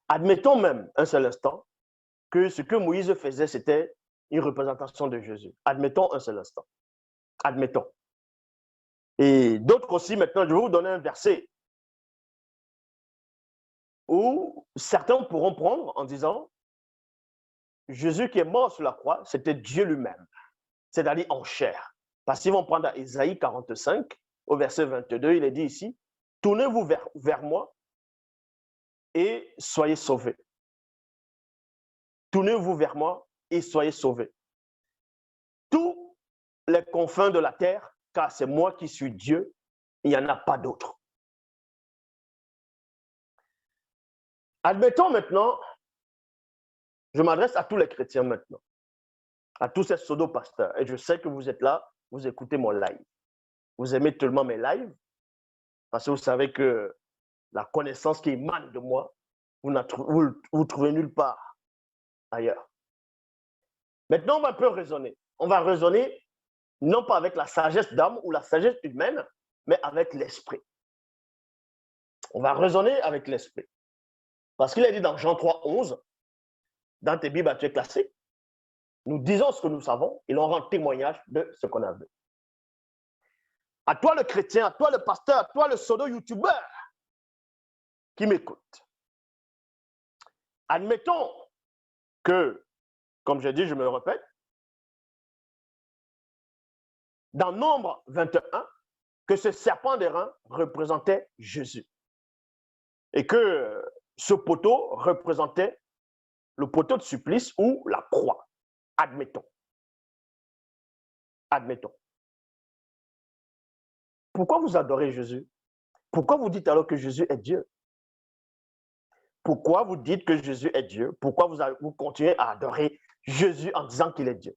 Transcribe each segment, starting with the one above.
Admettons même un seul instant que ce que Moïse faisait, c'était une représentation de Jésus. Admettons un seul instant. Admettons. Et d'autres aussi, maintenant, je vais vous donner un verset où certains pourront prendre en disant Jésus qui est mort sur la croix, c'était Dieu lui-même, c'est-à-dire en chair. Parce qu'ils vont prendre à Isaïe 45, au verset 22, il est dit ici, tournez-vous vers moi et soyez sauvés. Tournez-vous vers moi et soyez sauvés. Tous les confins de la terre, car c'est moi qui suis Dieu, il n'y en a pas d'autre. Admettons maintenant, je m'adresse à tous les chrétiens maintenant, à tous ces pseudo-pasteurs, et je sais que vous êtes là, vous écoutez mon live. Vous aimez tellement mes lives, parce que vous savez que la connaissance qui émane de moi, vous ne trouvez nulle part ailleurs. Maintenant, on va un peu raisonner. On va raisonner non pas avec la sagesse d'âme ou la sagesse humaine, mais avec l'esprit. On va raisonner avec l'esprit. Parce qu'il est dit dans Jean 3, 11, dans tes Bibles actuelles classées, nous disons ce que nous savons et l'on rend témoignage de ce qu'on a vu. À toi le chrétien, à toi le pasteur, à toi le pseudo-youtubeur qui m'écoute. Admettons que, comme je dis, je me répète, dans Nombre 21, que ce serpent d'airain représentait Jésus. Et que ce poteau représentait le poteau de supplice ou la croix. Admettons. Admettons. Pourquoi vous adorez Jésus? Pourquoi vous dites alors que Jésus est Dieu? Pourquoi vous dites que Jésus est Dieu? Pourquoi vous continuez à adorer Jésus en disant qu'il est Dieu?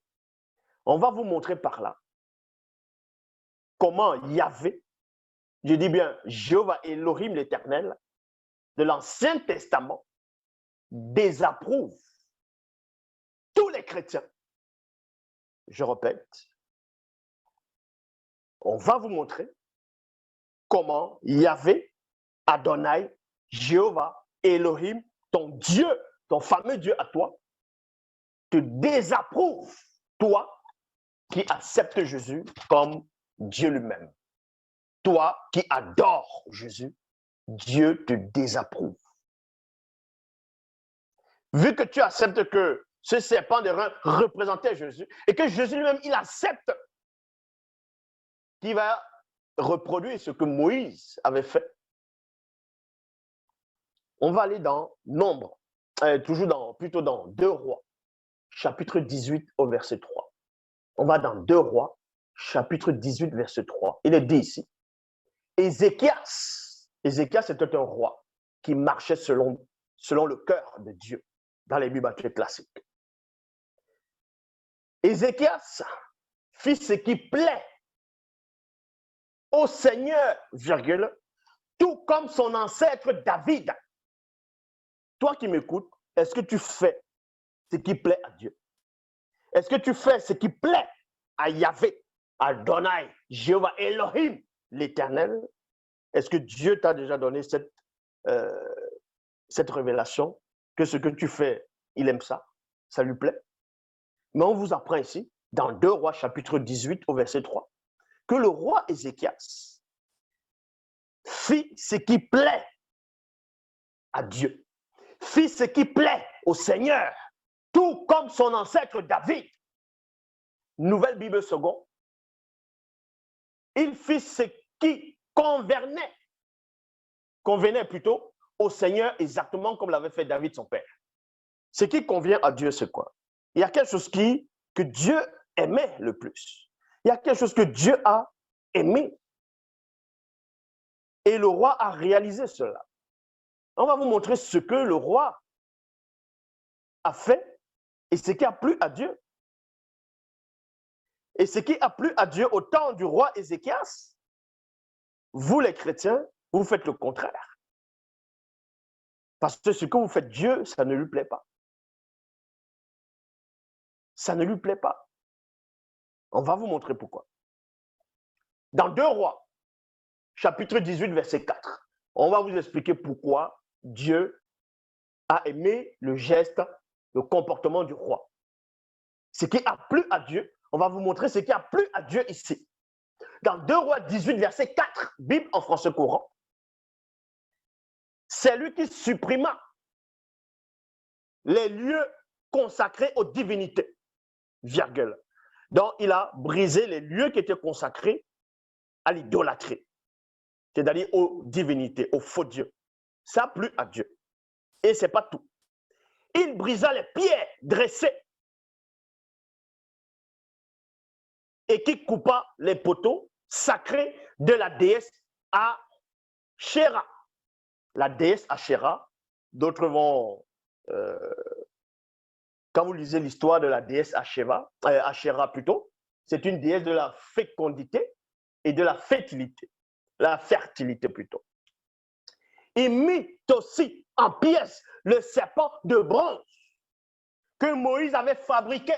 On va vous montrer par là comment Yahvé, je dis bien Jéhovah Elohim l'Éternel, de l'Ancien Testament, désapprouve tous les chrétiens. Je répète, on va vous montrer comment Yahvé, Adonai, Jéhovah, Elohim, ton Dieu, ton fameux Dieu à toi, te désapprouve, toi qui acceptes Jésus comme Dieu lui-même. Toi qui adores Jésus, Dieu te désapprouve. Vu que tu acceptes que ce serpent d'airain représentait Jésus et que Jésus lui-même, il accepte qu'il va reproduire ce que Moïse avait fait, on va aller dans Nombre, plutôt dans 2 Rois, chapitre 18 au verset 3. On va dans 2 Rois, chapitre 18, verset 3. Il est dit ici, Ézéchias était un roi qui marchait selon le cœur de Dieu dans les Bibles classiques. Ézéchias fit ce qui plaît au Seigneur, virgule, tout comme son ancêtre David. Toi qui m'écoutes, est-ce que tu fais ce qui plaît à Dieu? Est-ce que tu fais ce qui plaît à Yahvé, à Adonai, Jéhovah Elohim, l'Éternel? Est-ce que Dieu t'a déjà donné cette révélation que ce que tu fais, il aime ça, ça lui plaît? Mais on vous apprend ici, dans 2 Rois chapitre 18 au verset 3, que le roi Ézéchias fit ce qui plaît à Dieu, fit ce qui plaît au Seigneur, tout comme son ancêtre David. Nouvelle Bible seconde, il fit ce qui convenait plutôt au Seigneur, exactement comme l'avait fait David son père. Ce qui convient à Dieu, c'est quoi? Il y a quelque chose que Dieu aimait le plus. Il y a quelque chose que Dieu a aimé. Et le roi a réalisé cela. On va vous montrer ce que le roi a fait et ce qui a plu à Dieu. Et ce qui a plu à Dieu au temps du roi Ézéchias, vous les chrétiens, vous faites le contraire. Parce que ce que vous faites Dieu, ça ne lui plaît pas. Ça ne lui plaît pas. On va vous montrer pourquoi. Dans 2 Rois, chapitre 18, verset 4, on va vous expliquer pourquoi Dieu a aimé le geste, le comportement du roi. Ce qui a plu à Dieu, on va vous montrer ce qui a plu à Dieu ici. Dans 2 Rois 18, verset 4, Bible en français courant, c'est lui qui supprima les lieux consacrés aux divinités, virgule. Donc, il a brisé les lieux qui étaient consacrés à l'idolâtrie, c'est-à-dire aux divinités, aux faux dieux. Ça a plu à Dieu. Et ce n'est pas tout. Il brisa les pierres dressées et qui coupa les poteaux sacrés de la déesse Ashéra. La déesse Ashéra, d'autres vont... quand vous lisez l'histoire de la déesse Ashéra plutôt, c'est une déesse de la fécondité et de la fertilité. La fertilité plutôt. Il mit aussi en pièces le serpent de bronze que Moïse avait fabriqué.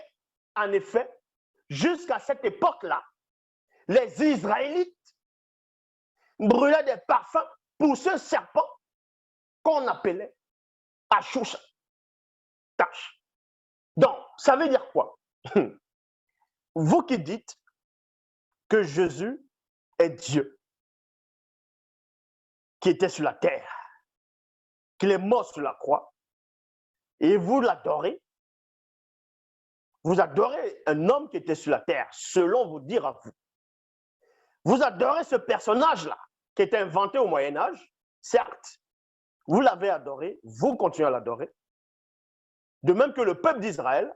En effet, jusqu'à cette époque-là, les Israélites brûlaient des parfums pour ce serpent qu'on appelait Ashusha. Donc, ça veut dire quoi? Vous qui dites que Jésus est Dieu, qui était sur la terre, qu'il est mort sur la croix, et vous l'adorez, vous adorez un homme qui était sur la terre, selon vous dire à vous. Vous adorez ce personnage-là, qui était inventé au Moyen-Âge, certes, vous l'avez adoré, vous continuez à l'adorer. De même que le peuple d'Israël,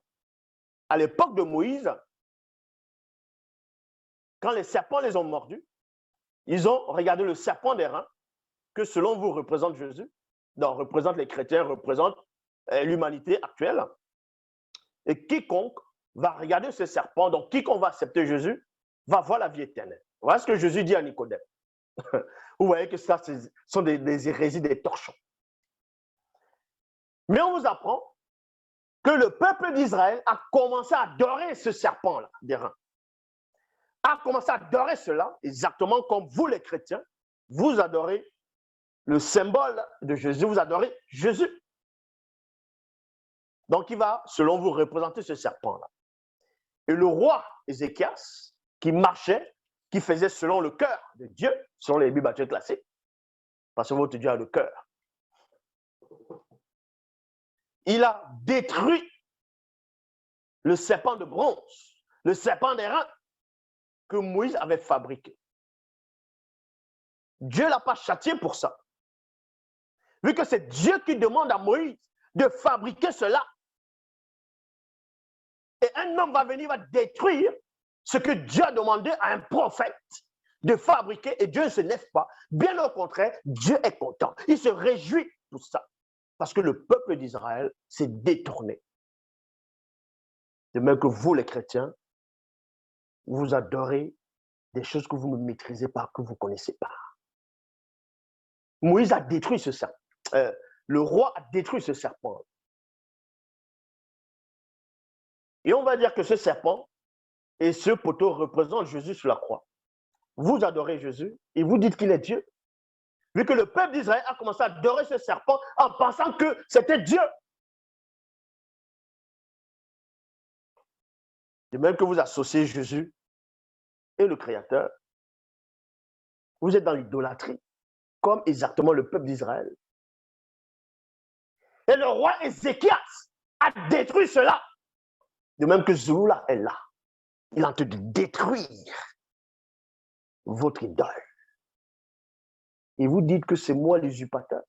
à l'époque de Moïse, quand les serpents les ont mordus, ils ont regardé le serpent des reins, que selon vous représente Jésus, donc représente les chrétiens, représente l'humanité actuelle. Et quiconque va regarder ce serpent, donc quiconque va accepter Jésus, va voir la vie éternelle. Voilà ce que Jésus dit à Nicodème. Vous voyez que ça, ce sont des hérésies, des torchons. Mais on vous apprend que le peuple d'Israël a commencé à adorer ce serpent-là, des reins. A commencé à adorer cela, exactement comme vous les chrétiens, vous adorez le symbole de Jésus, vous adorez Jésus. Donc il va, selon vous, représenter ce serpent-là. Et le roi Ézéchias, qui marchait, qui faisait selon le cœur de Dieu, selon les Bibles classées, parce que votre Dieu a le cœur, il a détruit le serpent de bronze, le serpent des reins que Moïse avait fabriqué. Dieu ne l'a pas châtié pour ça. Vu que c'est Dieu qui demande à Moïse de fabriquer cela. Et un homme va venir, va détruire ce que Dieu a demandé à un prophète de fabriquer et Dieu ne se lève pas. Bien au contraire, Dieu est content. Il se réjouit de tout ça. Parce que le peuple d'Israël s'est détourné. De même que vous, les chrétiens, vous adorez des choses que vous ne maîtrisez pas, que vous ne connaissez pas. Moïse a détruit ce serpent. Le roi a détruit ce serpent. Et on va dire que ce serpent et ce poteau représentent Jésus sur la croix. Vous adorez Jésus et vous dites qu'il est Dieu. Vu que le peuple d'Israël a commencé à adorer ce serpent en pensant que c'était Dieu. De même que vous associez Jésus et le Créateur, vous êtes dans l'idolâtrie, comme exactement le peuple d'Israël. Et le roi Ézéchias a détruit cela. De même que Zulula est là. Il est en train de détruire votre idole. Et vous dites que c'est moi l'usurpateur,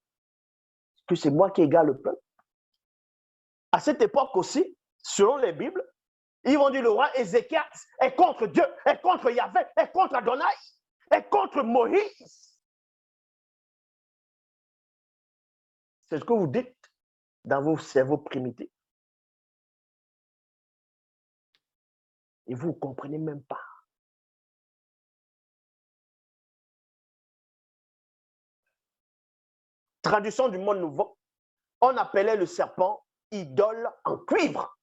que c'est moi qui égale le peuple. À cette époque aussi, selon les Bibles, ils vont dire le roi Ézéchias est contre Dieu, est contre Yahvé, est contre Adonai, est contre Moïse. C'est ce que vous dites dans vos cerveaux primitifs. Et vous ne comprenez même pas. Traduction du monde nouveau, on appelait le serpent idole en cuivre.